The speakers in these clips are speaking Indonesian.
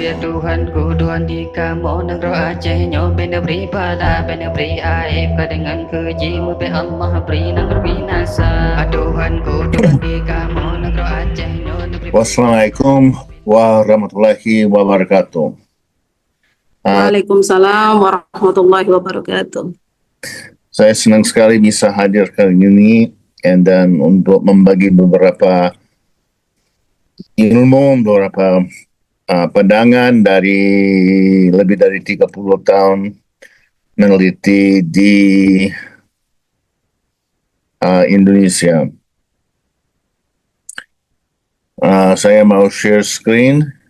ya Tuhanku, Tuhan di kamu negeri Aceh nyobe negeri pada negeri aib dengan kejimu be Allah beri negeri binasa. Tuhanku, Tuhan di kamu negeri Aceh nyobe. Wassalamualaikum warahmatullahi wabarakatuh. Waalaikumsalam warahmatullahi wabarakatuh. Saya senang sekali bisa hadir kali ini dan untuk membagi beberapa ilmu, beberapa pandangan dari lebih dari 30 tahun meneliti di Indonesia. Saya mau share screen.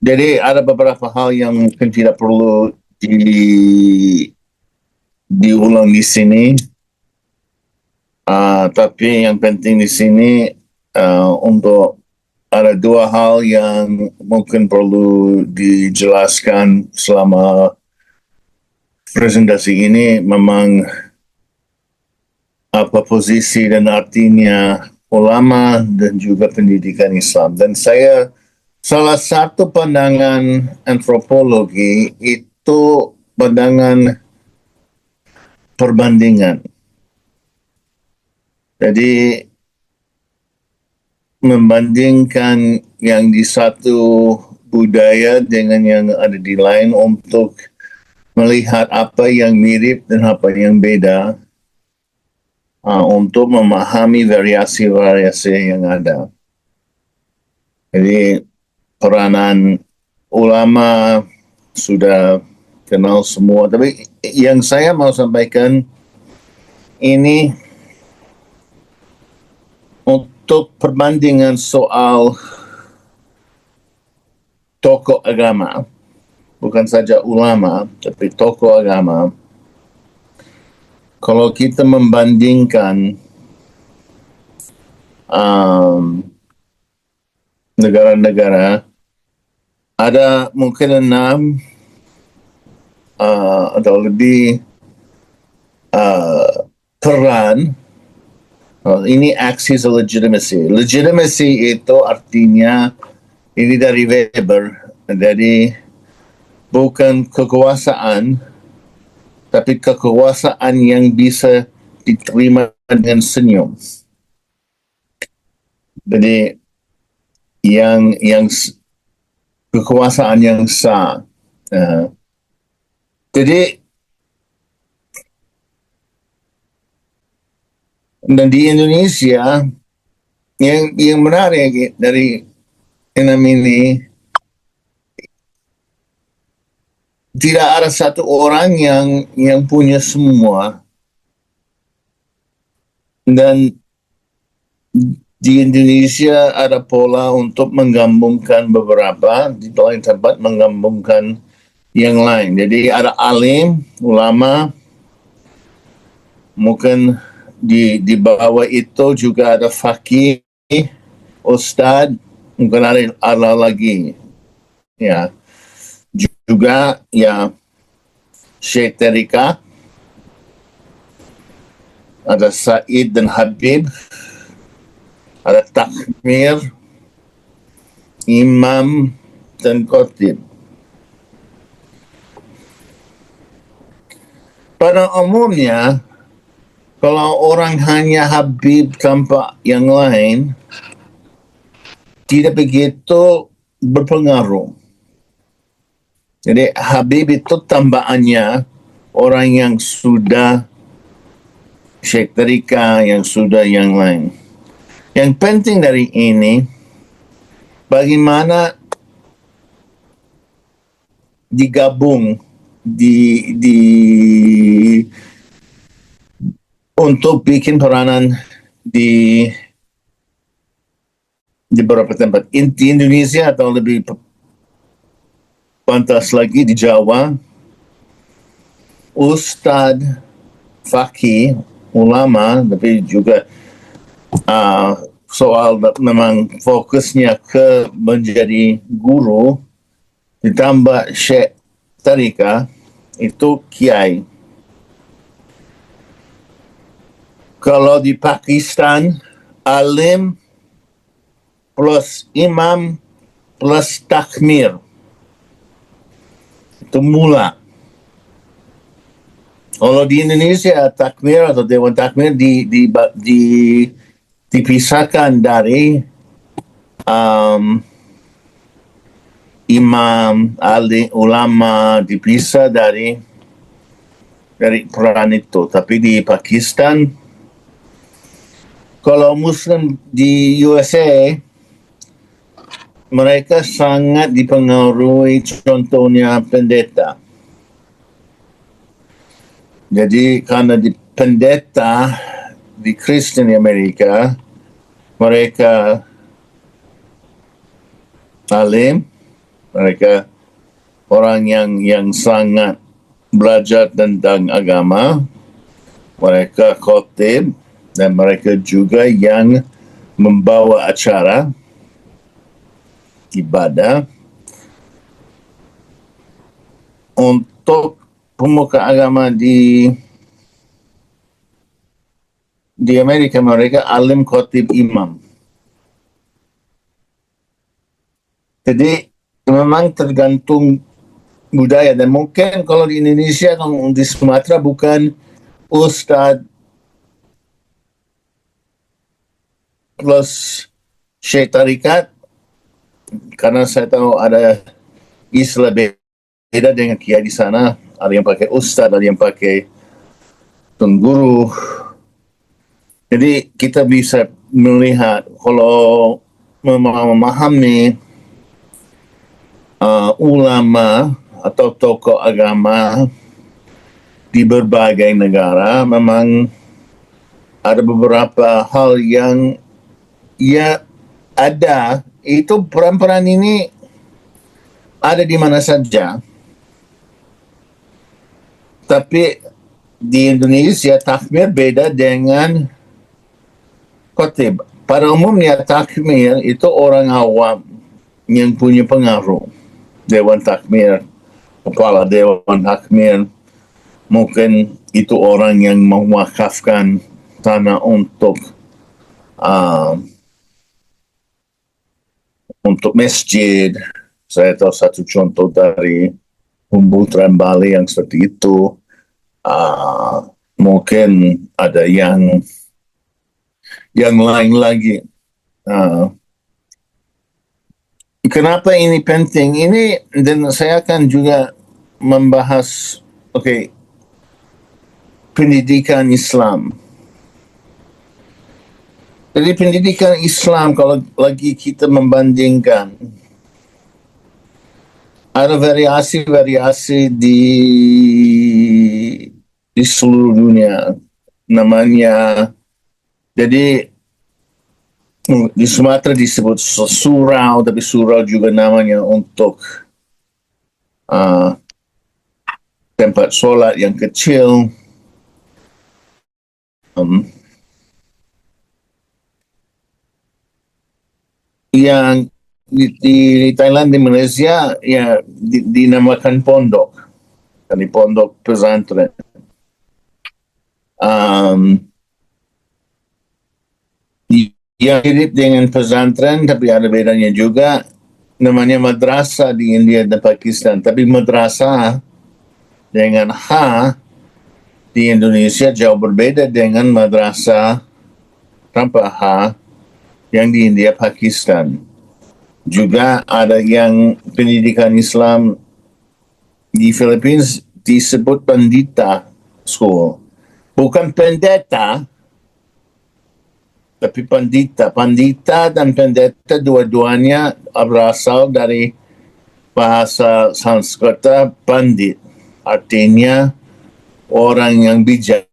Jadi ada beberapa hal yang mungkin tidak perlu diulang di sini, tapi yang penting di sini untuk ada dua hal yang mungkin perlu dijelaskan selama presentasi ini. Memang apa posisi dan artinya ulama dan juga pendidikan Islam. Dan salah satu pandangan antropologi itu pandangan perbandingan. Jadi membandingkan yang di satu budaya dengan yang ada di lain untuk melihat apa yang mirip dan apa yang beda, untuk memahami variasi-variasi yang ada. Jadi peranan ulama sudah kenal semua, tapi yang saya mau sampaikan ini untuk perbandingan soal tokoh agama, bukan saja ulama, tapi tokoh agama. Kalau kita membandingkan negara-negara, ada mungkin 6 atau lebih peran. Ini axis of legitimacy. Legitimacy itu artinya, ini dari Weber, jadi bukan kekuasaan, tapi kekuasaan yang bisa diterima dengan senyum. Jadi yang kekuasaan yang sah. Jadi dan di Indonesia yang menarik dari 6 ini, tidak ada satu orang yang punya semua. Dan di Indonesia ada pola untuk menggabungkan beberapa, di lain tempat menggabungkan yang lain. Jadi ada alim, ulama, mungkin di bawah itu juga ada faqih, ustad, mungkin ada lagi. Ya. Juga ya Syekh Tariqah, ada Said dan Habib, ada takmir, imam, dan khotib. Pada umumnya, kalau orang hanya Habib tanpa yang lain, tidak begitu berpengaruh. Jadi Habib itu tambahannya orang yang sudah Syekh Tariqah, yang sudah yang lain. Yang penting dari ini, bagaimana digabung untuk bikin peranan di beberapa tempat. Di Indonesia atau lebih pantas lagi di Jawa, ustad, faqih, ulama, tapi juga soal memang fokusnya ke menjadi guru, ditambah syekh tarika, itu kiai. Kalau di Pakistan, alim plus imam plus takmir. Itu mula. Kalau di Indonesia, takmir atau dewan takmir dipisahkan dari imam, alim, ulama, dipisah dari peran itu. Tapi di Pakistan, kalau Muslim di USA, mereka sangat dipengaruhi contohnya pendeta. Jadi karena di pendeta di Kristen di Amerika, mereka alim, mereka orang yang sangat belajar tentang agama, mereka khotib, dan mereka juga yang membawa acara ibadah. Untuk pemuka agama di Amerika, mereka alim, khotib, imam. Jadi memang tergantung budaya, dan mungkin kalau di Indonesia, kalau di Sumatera bukan ustadz plus syekh tarikat, karena saya tahu ada istilah beda dengan kiai di sana. Ada yang pakai ustadz, ada yang pakai tungguru. Jadi kita bisa melihat kalau memahami ulama atau tokoh agama di berbagai negara, memang ada beberapa hal yang ada. Itu peran-peran ini ada di mana saja. Tapi di Indonesia takmir beda dengan khotib. Pada umumnya takmir itu orang awam yang punya pengaruh. Dewan takmir, kepala dewan takmir, mungkin itu orang yang mewakafkan tanah untuk masjid. Saya tahu satu contoh dari pemutaran Bali yang seperti itu. Mungkin ada yang lain lagi. Kenapa ini penting? Ini, dan saya akan juga membahas pendidikan Islam. Jadi pendidikan Islam, kalau lagi kita membandingkan, ada variasi-variasi di seluruh dunia. Namanya, jadi di Sumatera disebut surau, tapi surau juga namanya untuk tempat sholat yang kecil. Yang di Thailand, di Malaysia, ya dinamakan pondok, di pondok pesantren. Yang mirip dengan pesantren, tapi ada bedanya juga, namanya madrasah di India dan Pakistan. Tapi madrasah dengan H di Indonesia jauh berbeda dengan madrasah tanpa H yang di India, Pakistan. Juga ada yang pendidikan Islam di Filipina disebut pandita school. Bukan pendeta, tapi pandita. Pandita dan pendeta dua-duanya berasal dari bahasa Sanskerta pandit. Artinya orang yang bijak.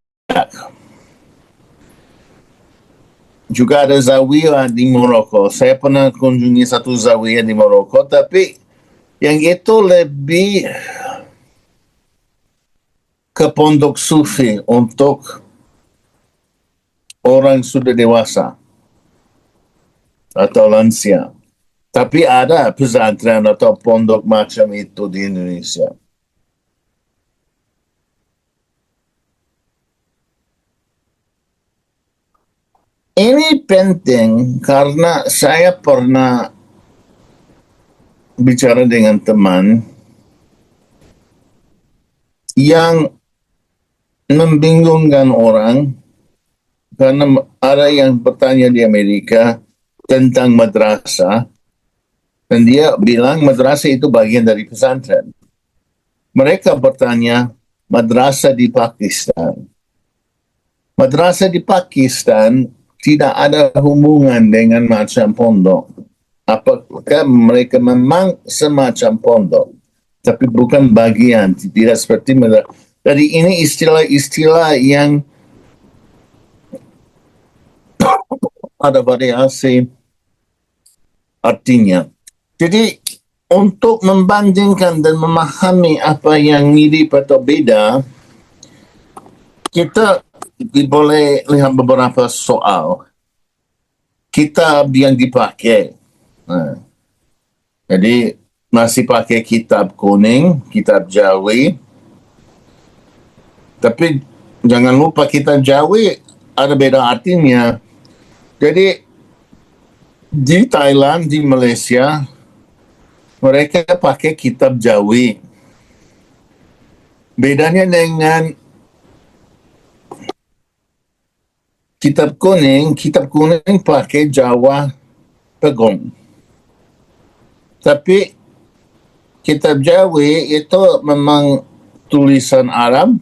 Juga ada zawiyah di Maroko. Saya pernah kunjungi satu zawiyah di Maroko, tapi yang itu lebih ke pondok sufi untuk orang sudah dewasa atau lansia. Tapi ada pesantren atau pondok macam itu di Indonesia. Ini penting karena saya pernah bicara dengan teman yang membingungkan orang karena ada yang bertanya di Amerika tentang madrasah dan dia bilang madrasah itu bagian dari pesantren. Mereka bertanya madrasah di Pakistan. Madrasah di Pakistan tidak ada hubungan dengan macam pondok. Apakah mereka memang semacam pondok, tapi bukan bagian, tidak seperti madrasah. Jadi ini istilah-istilah yang ada variasi artinya. Jadi untuk membandingkan dan memahami apa yang mirip atau beda, kita boleh lihat beberapa soal. Kitab yang dipakai. Jadi masih pakai kitab kuning, kitab Jawi. Tapi jangan lupa kitab Jawi ada beda artinya. Jadi di Thailand, di Malaysia, mereka pakai kitab Jawi. Bedanya dengan kitab kuning pakai Jawa Pegong. Tapi kitab Jawi itu memang tulisan Arab,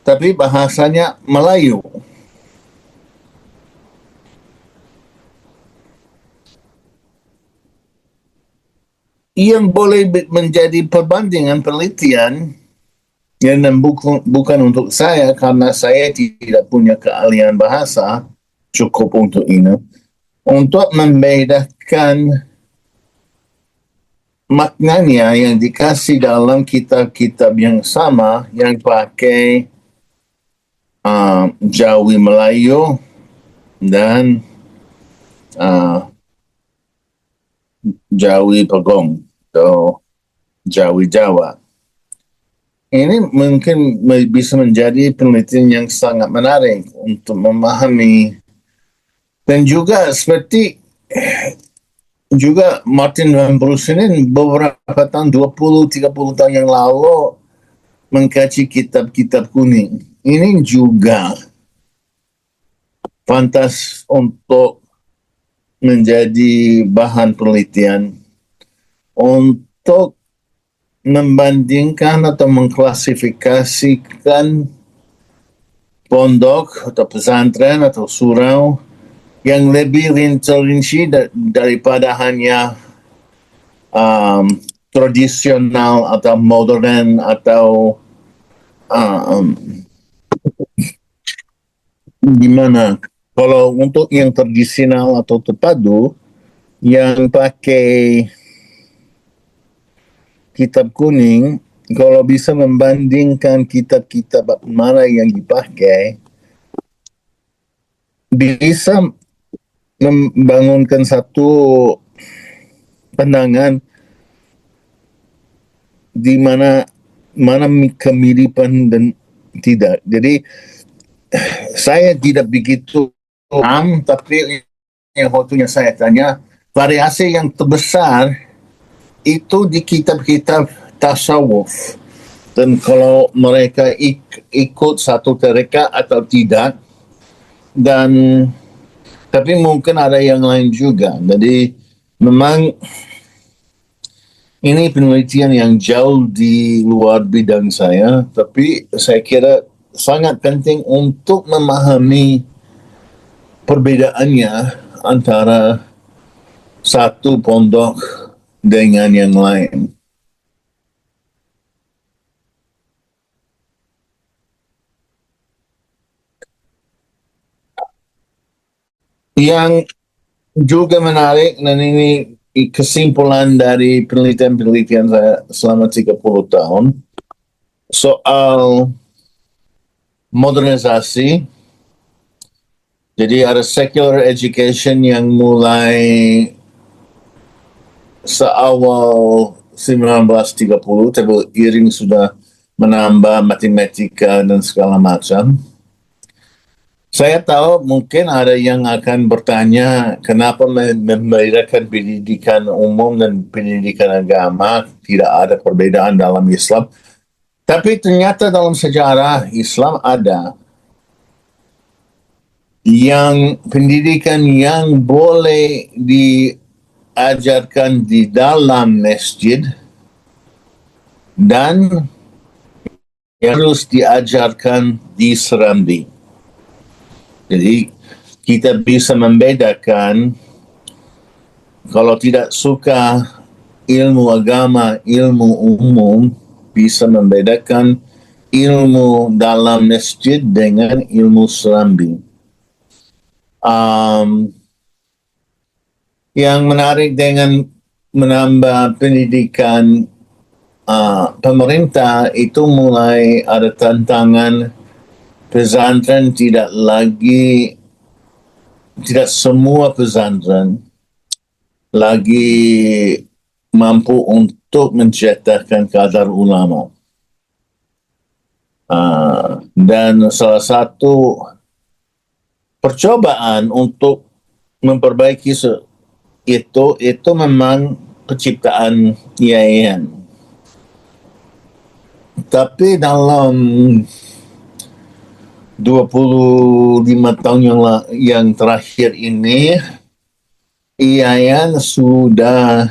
tapi bahasanya Melayu. Yang boleh menjadi perbandingan penelitian yang bukan untuk saya karena saya tidak punya keahlian bahasa cukup untuk ini, untuk membedakan maknanya yang dikasih dalam kitab-kitab yang sama yang pakai Jawi Melayu dan Jawi Pegong atau Jawi Jawa. Ini mungkin bisa menjadi penelitian yang sangat menarik untuk memahami. Dan juga seperti juga Martin Van Broesenin beberapa tahun 20-30 tahun yang lalu mengkaji kitab-kitab kuning. Ini juga pantas untuk menjadi bahan penelitian untuk membandingkan atau mengklasifikasikan pondok atau pesantren atau surau yang lebih rinci daripada hanya tradisional atau modern atau gimana. Kalau untuk yang tradisional atau terpadu yang pakai kitab kuning, kalau bisa membandingkan kitab-kitab mana yang dipakai, bisa membangunkan satu pandangan di mana kemiripan dan tidak. Jadi saya tidak begitu paham, tapi yang waktunya saya tanya, variasi yang terbesar itu di kitab-kitab tasawuf. Dan kalau mereka ikut satu tarekat atau tidak, dan tapi mungkin ada yang lain juga. Jadi memang ini penelitian yang jauh di luar bidang saya, tapi saya kira sangat penting untuk memahami perbedaannya antara satu pondok dengan yang lain. Yang juga menarik, dan ini kesimpulan dari penelitian-penelitian saya selama 30 tahun, soal modernisasi Jadi ada secular education yang mulai seawal 1930, tapi iring sudah menambah matematika dan segala macam. Saya tahu mungkin ada yang akan bertanya kenapa membedakan pendidikan umum dan pendidikan agama, tidak ada perbedaan dalam Islam. Tapi ternyata dalam sejarah Islam ada yang pendidikan yang boleh diajarkan di dalam masjid dan yang harus diajarkan di Serambi. Jadi kita bisa membedakan kalau tidak suka ilmu agama, ilmu umum, bisa membedakan ilmu dalam masjid dengan ilmu Serambi. Yang menarik dengan menambah pendidikan pemerintah itu mulai ada tantangan pesantren tidak semua pesantren lagi mampu untuk mencetakkan kadar ulama. Dan salah satu percobaan untuk memperbaiki itu memang penciptaan yayasan. Tapi dalam 25 tahun yang terakhir ini, IAIN sudah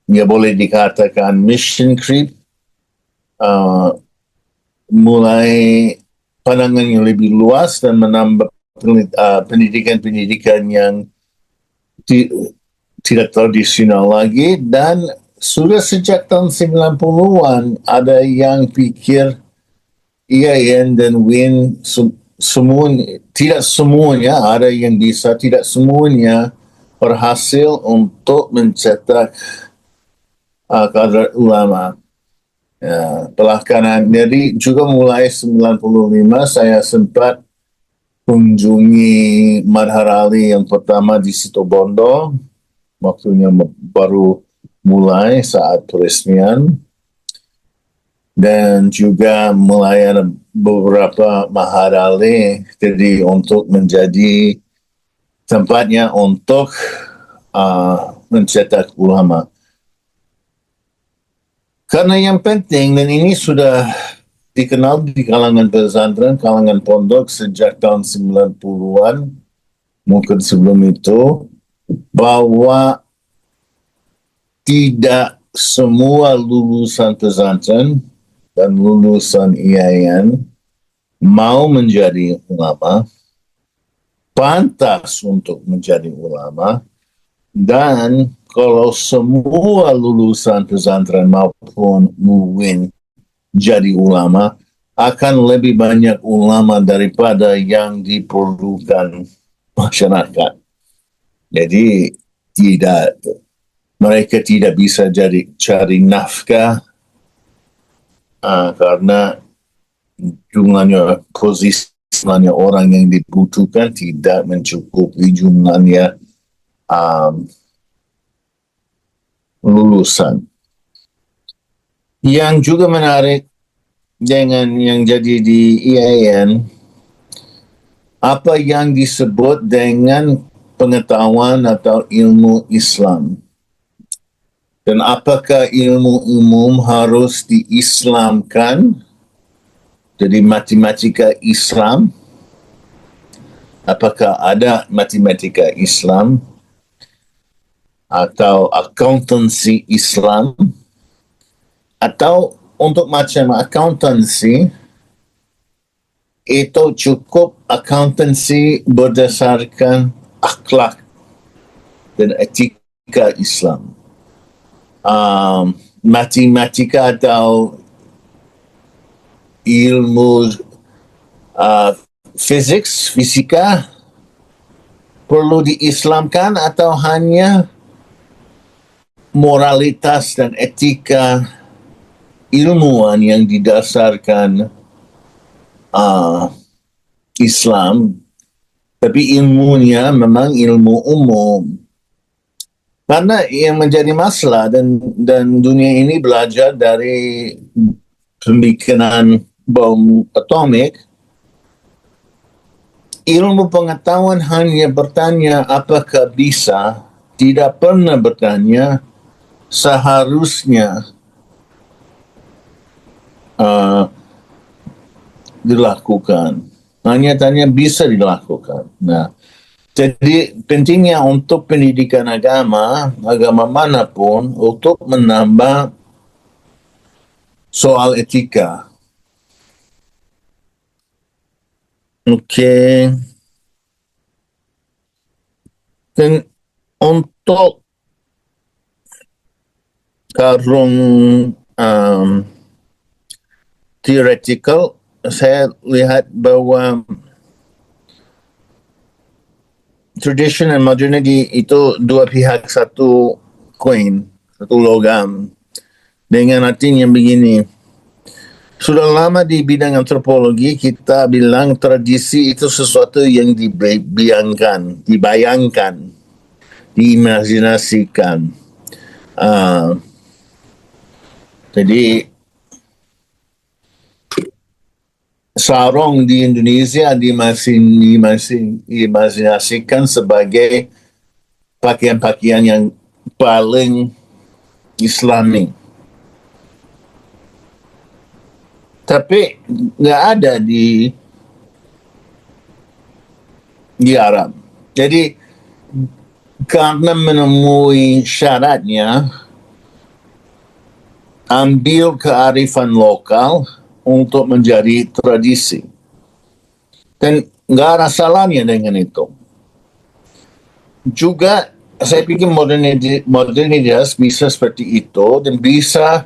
boleh dikatakan mission creep, mulai pandangan yang lebih luas dan menambah pendidikan-pendidikan yang tidak tradisional lagi, dan sudah sejak tahun 90-an ada yang pikir IAIN dan WIN tidak semuanya, ada yang bisa, tidak semuanya berhasil untuk mencetak kadar ulama. Belakangan, jadi juga mulai 95 saya sempat kunjungi Madhar Ali yang pertama di Situbondo, waktunya baru mulai saat peresmian. Dan juga mulai ada beberapa Mahar Ali, jadi untuk menjadi tempatnya untuk mencetak ulama. Karena yang penting, dan ini sudah dikenal di kalangan pesantren, kalangan pondok sejak tahun 90-an, mungkin sebelum itu, bahwa tidak semua lulusan pesantren dan lulusan IAIN mau menjadi ulama, pantas untuk menjadi ulama, dan kalau semua lulusan pesantren maupun MUIN jadi ulama, akan lebih banyak ulama daripada yang diperlukan masyarakat. Jadi mereka tidak bisa cari nafkah karena jumlahnya, posisinya orang yang dibutuhkan tidak mencukupi jumlahnya lulusan. Yang juga menarik dengan yang jadi di IAIN, apa yang disebut dengan pengetahuan atau ilmu Islam. Dan apakah ilmu umum harus diislamkan? Jadi matematika Islam? Apakah ada matematika Islam? Atau accountancy Islam? Atau untuk macam accountancy, itu cukup accountancy berdasarkan akhlak dan etika Islam. Matematika atau ilmu fisika perlu diislamkan atau hanya moralitas dan etika ilmuwan yang didasarkan Islam, tapi ilmunya memang ilmu umum. Karena yang menjadi masalah dan dunia ini belajar dari pembikinan bom atomik, ilmu pengetahuan hanya bertanya apakah bisa, tidak pernah bertanya seharusnya dilakukan. Hanya tanya bisa dilakukan. Nah, jadi pentingnya untuk pendidikan agama manapun untuk menambah soal etika. Oke. Dan untuk karung theoretical, saya lihat bahwa tradition dan modernity itu dua pihak satu koin, satu logam. Dengan artinya begini, sudah lama di bidang antropologi kita bilang tradisi itu sesuatu yang dibayangkan, diimajinasikan. Jadi sarong di Indonesia diimajinasikan sebagai pakaian-pakaian yang paling Islami. Tapi nggak ada di Arab. Jadi karena menemui syaratnya, ambil kearifan lokal untuk menjadi tradisi. Dan nggak ada salahnya dengan itu. Juga saya pikir modernitas bisa seperti itu dan bisa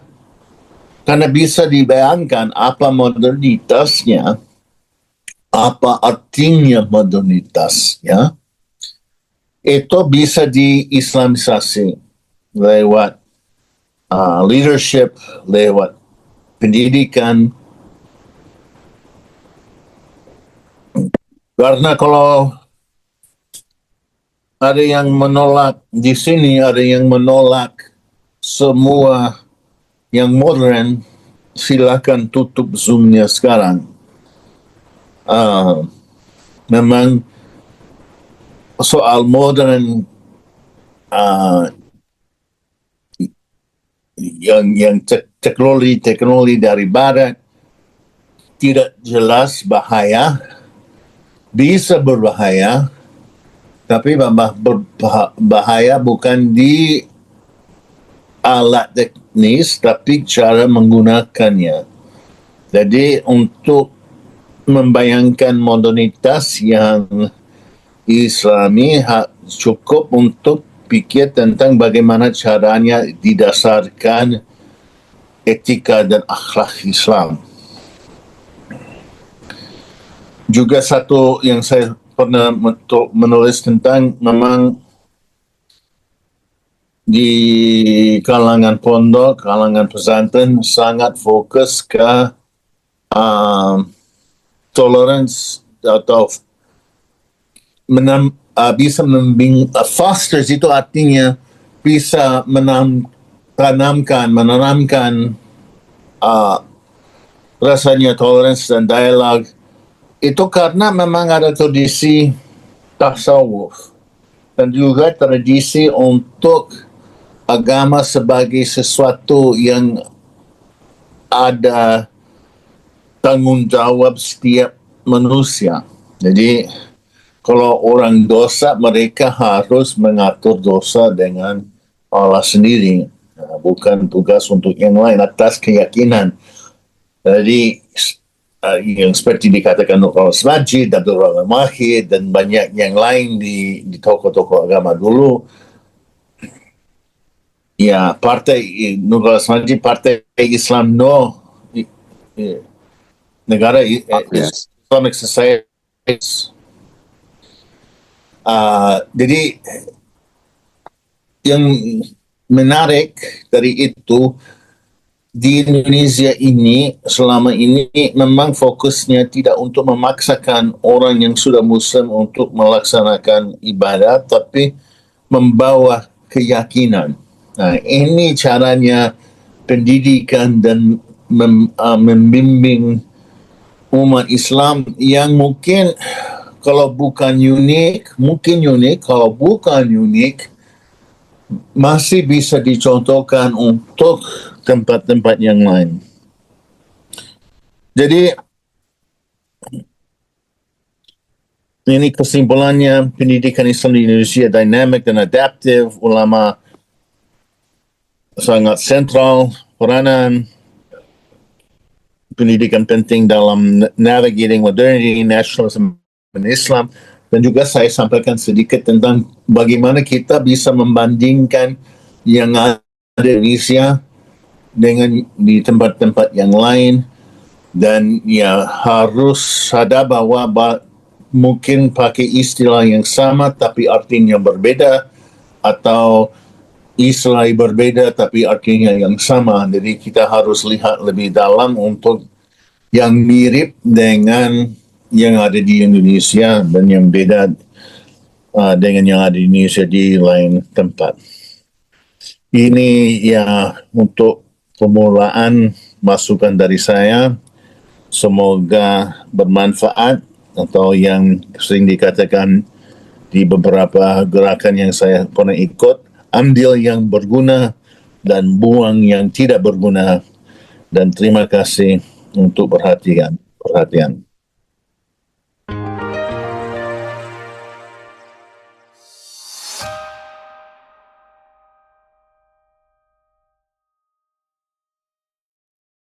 karena bisa dibayangkan apa modernitasnya, apa artinya modernitasnya, itu bisa diislamisasi lewat leadership, lewat pendidikan. Karena kalau ada yang menolak di sini, ada yang menolak semua yang modern, silakan tutup Zoom-nya sekarang. Memang soal modern yang teknologi dari barat tidak jelas bahaya, bisa berbahaya, tapi bahaya bukan di alat teknis, tapi cara menggunakannya. Jadi untuk membayangkan modernitas yang Islami cukup untuk pikir tentang bagaimana caranya didasarkan etika dan akhlak Islam. Juga satu yang saya pernah menulis tentang memang di kalangan pondok, kalangan pesantren sangat fokus ke tolerance atau bisa fosters itu artinya bisa menanamkan rasanya tolerance dan dialog itu karena memang ada tradisi tasawuf dan juga tradisi untuk agama sebagai sesuatu yang ada tanggung jawab setiap manusia. Jadi kalau orang dosa, mereka harus mengatur dosa dengan Allah sendiri. Bukan tugas untuk yang lain atas keyakinan. Jadi yang seperti dikatakan Nurul Majid, Abdul Rahman Mahid, dan banyak yang lain di tokoh-tokoh agama dulu. Ya, partai Nurul Majid, partai Islam negara Islamic Society. Jadi yang menarik dari itu, di Indonesia ini selama ini memang fokusnya tidak untuk memaksakan orang yang sudah Muslim untuk melaksanakan ibadah, tapi membawa keyakinan. Nah, ini caranya pendidikan dan membimbing umat Islam yang mungkin kalau bukan unik, mungkin unik, kalau bukan unik, masih bisa dicontohkan untuk tempat-tempat yang lain. Jadi, ini kesimpulannya, pendidikan Islam di Indonesia dinamik dan adaptif, ulama sangat sentral peranan, pendidikan penting dalam navigating modernity, nationalism, dan Islam. Dan juga saya sampaikan sedikit tentang bagaimana kita bisa membandingkan yang ada di Indonesia dengan di tempat-tempat yang lain, dan ya harus sadar bahwa mungkin pakai istilah yang sama tapi artinya berbeda, atau istilah berbeda tapi artinya yang sama. Jadi kita harus lihat lebih dalam untuk yang mirip dengan yang ada di Indonesia dan yang beda dengan yang ada di Indonesia di lain tempat. Ini ya untuk permulaan masukan dari saya. Semoga bermanfaat, atau yang sering dikatakan di beberapa gerakan yang saya pernah ikut, ambil yang berguna dan buang yang tidak berguna. Dan terima kasih untuk perhatian.